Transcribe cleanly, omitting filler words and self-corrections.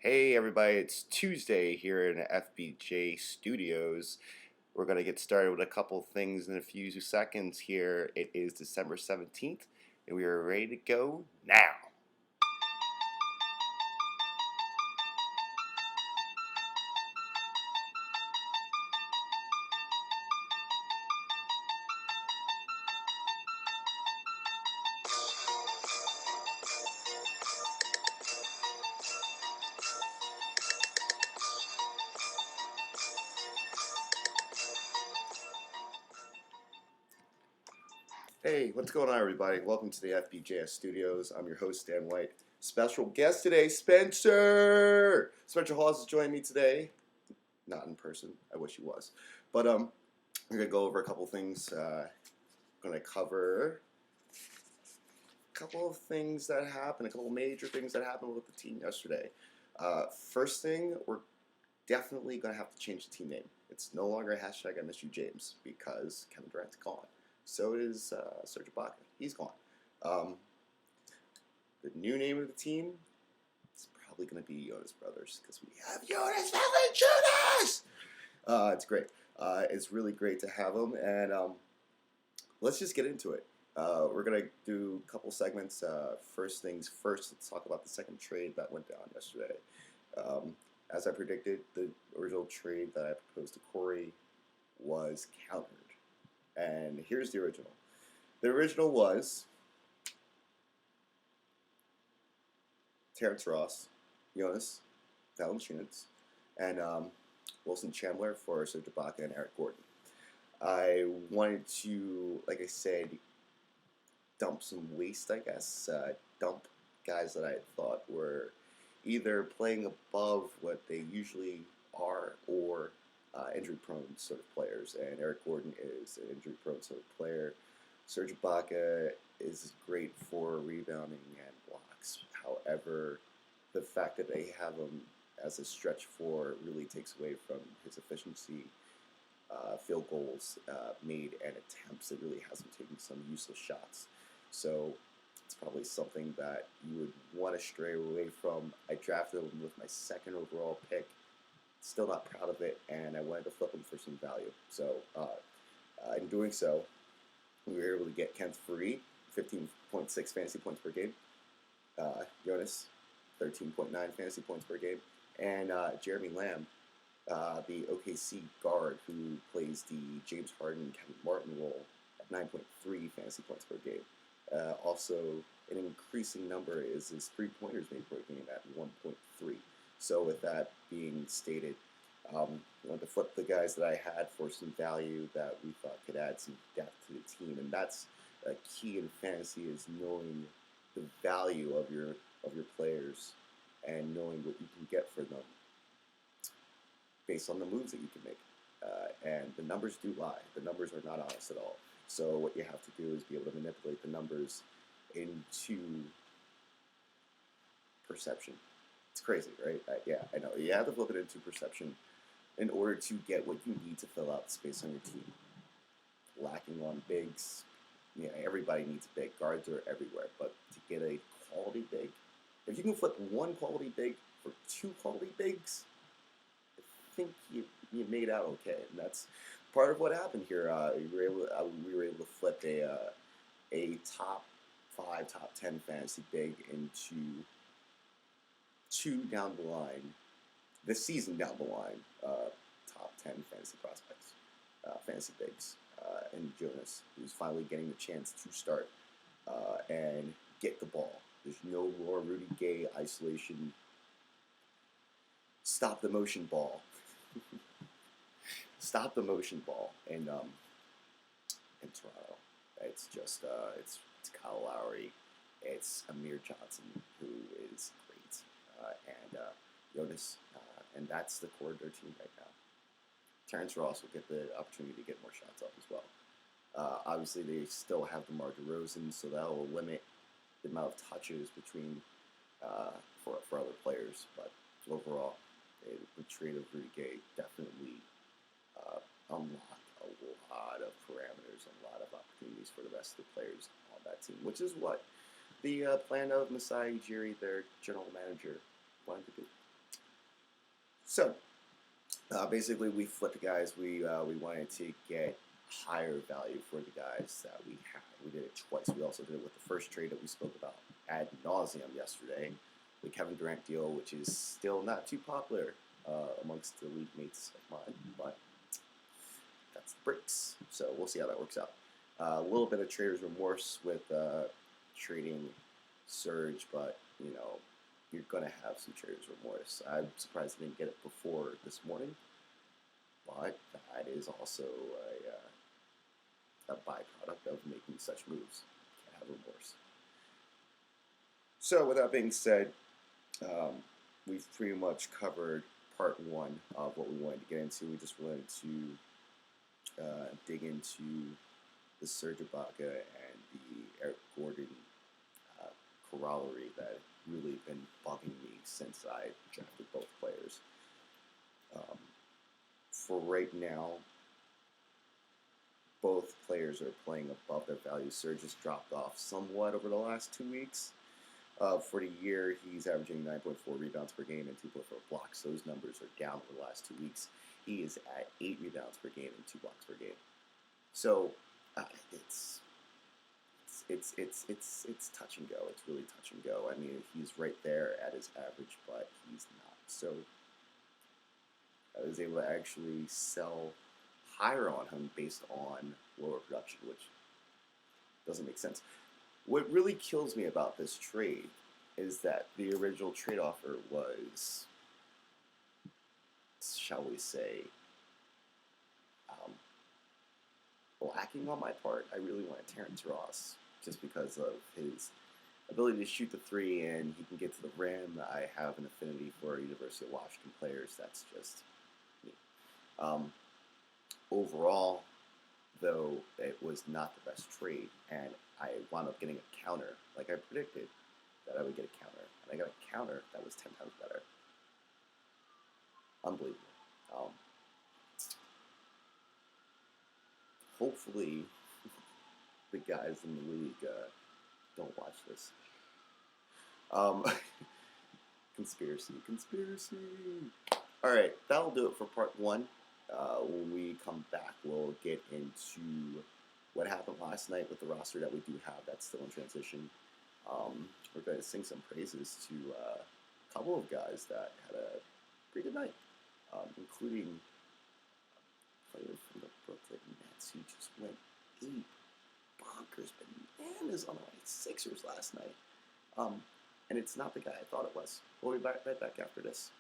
Hey everybody, it's Tuesday here in FBJ Studios. We're going to get started with a couple things in a few seconds here. It is December 17th, and we are ready to go now. Hey, what's going on, everybody? Welcome to the FBJ Studios. I'm your host, Dan White. Special guest today, Spencer! Spencer Hawes is joining me today. Not in person. I wish he was. But we're going to go over a couple things. Going to cover a couple of things that happened, a couple of major things that happened with the team yesterday. First thing, we're definitely going to have to change the team name. It's no longer hashtag I miss you James because Kevin Durant's gone. So is Serge Ibaka. He's gone. The new name of the team is probably going to be Jonas Brothers because we have Jonas Valanciunas. It's great. It's really great to have him, and let's just get into it. We're going to do a couple segments. First things first, let's talk about the second trade that went down yesterday. As I predicted, the original trade that I proposed to Corey was countered. And here's the original. The original was Terrence Ross, Jonas Valanciunas, and Wilson Chandler for Serge Ibaka and Eric Gordon. I wanted to, like I said, dump some waste, I guess. Dump guys that I thought were either playing above what they usually are or injury-prone sort of players, and Eric Gordon is an injury-prone sort of player. Serge Ibaka is great for rebounding and blocks. However, the fact that they have him as a stretch four really takes away from his efficiency, field goals made, and attempts. It really has him taking some useless shots. So it's probably something that you would want to stray away from. I drafted him with my second overall pick. Still not proud of it, and I wanted to flip him for some value. So, in doing so, we were able to get Kent Free, 15.6 fantasy points per game. Jonas, 13.9 fantasy points per game. And Jeremy Lamb, the OKC guard who plays the James Harden, Kevin Martin role at 9.3 fantasy points per game. Also, an increasing number is his three-pointers made per game at 1.3. So with that being stated, I wanted to flip the guys that I had for some value that we thought could add some depth to the team, and that's a key in fantasy, is knowing the value of your players and knowing what you can get for them based on the moves that you can make. And the numbers do lie. The numbers are not honest at all. So what you have to do is be able to manipulate the numbers into perception. It's crazy, right? Yeah, I know. You have to flip it into perception in order to get what you need to fill out the space on your team. Lacking on bigs, everybody needs a big. Guards are everywhere, but to get a quality big, if you can flip one quality big for two quality bigs, I think you made out okay, and that's part of what happened here. We were able to flip a top 5, top 10 fantasy big into two down the line, this season down the line, top 10 fantasy prospects, fantasy bigs, and Jonas, who's finally getting the chance to start and get the ball. There's no more Rudy Gay isolation, stop the motion ball. Stop the motion ball in Toronto. It's just it's Kyle Lowry, it's Amir Johnson, who is great, and Jonas, and that's the core of their team right now. Terrence Ross will get the opportunity to get more shots up as well. Obviously, they still have DeMar DeRozan, so that will limit the amount of touches between for other players. But overall, the trade of Rudy Gay definitely unlocked a lot of parameters, a lot of opportunities for the rest of the players on that team, which is what the plan of Masai Ujiri, their general manager, wanted to do. So basically, we flipped guys. We wanted to get higher value for the guys that we had. We did it twice. We also did it with the first trade that we spoke about ad nauseum yesterday, the Kevin Durant deal, which is still not too popular amongst the league mates of mine, but that's the breaks. So we'll see how that works out. A little bit of trader's remorse with trading Surge, but you know, you're gonna have some trader's remorse. I'm surprised I didn't get it before this morning, but that is also a byproduct of making such moves. Can't have remorse. So with that being said, we've pretty much covered part one of what we wanted to get into. We just wanted to dig into the Serge Ibaka and the Eric Gordon corollary that really been bugging me since I drafted both players. For right now, both players are playing above their value. Serge has dropped off somewhat over the last 2 weeks. For the year, he's averaging 9.4 rebounds per game and 2.4 blocks. Those numbers are down over the last 2 weeks. He is at 8 rebounds per game and 2 blocks per game. So it's touch and go. It's really touch and go. I mean, he's right there at his average, but he's not. So I was able to actually sell higher on him based on lower production, which doesn't make sense. What really kills me about this trade is that the original trade offer was, shall we say, lacking on my part. I really wanted Terrence Ross just because of his ability to shoot the three and he can get to the rim. I have an affinity for University of Washington players. That's just me. Overall, though, it was not the best trade, and I wound up getting a counter, like I predicted that I would get a counter, and I got a counter that was 10 times better. Unbelievable. Hopefully, the guys in the league don't watch this. Conspiracy. All right, that'll do it for part one. When we come back, we'll get into what happened last night with the roster that we do have that's still in transition. We're going to sing some praises to a couple of guys that had a pretty good night, including a player from the Brooklyn Nets who just went 8 bonkers bananas on the Sixers last night. And it's not the guy I thought it was. We'll be right back after this.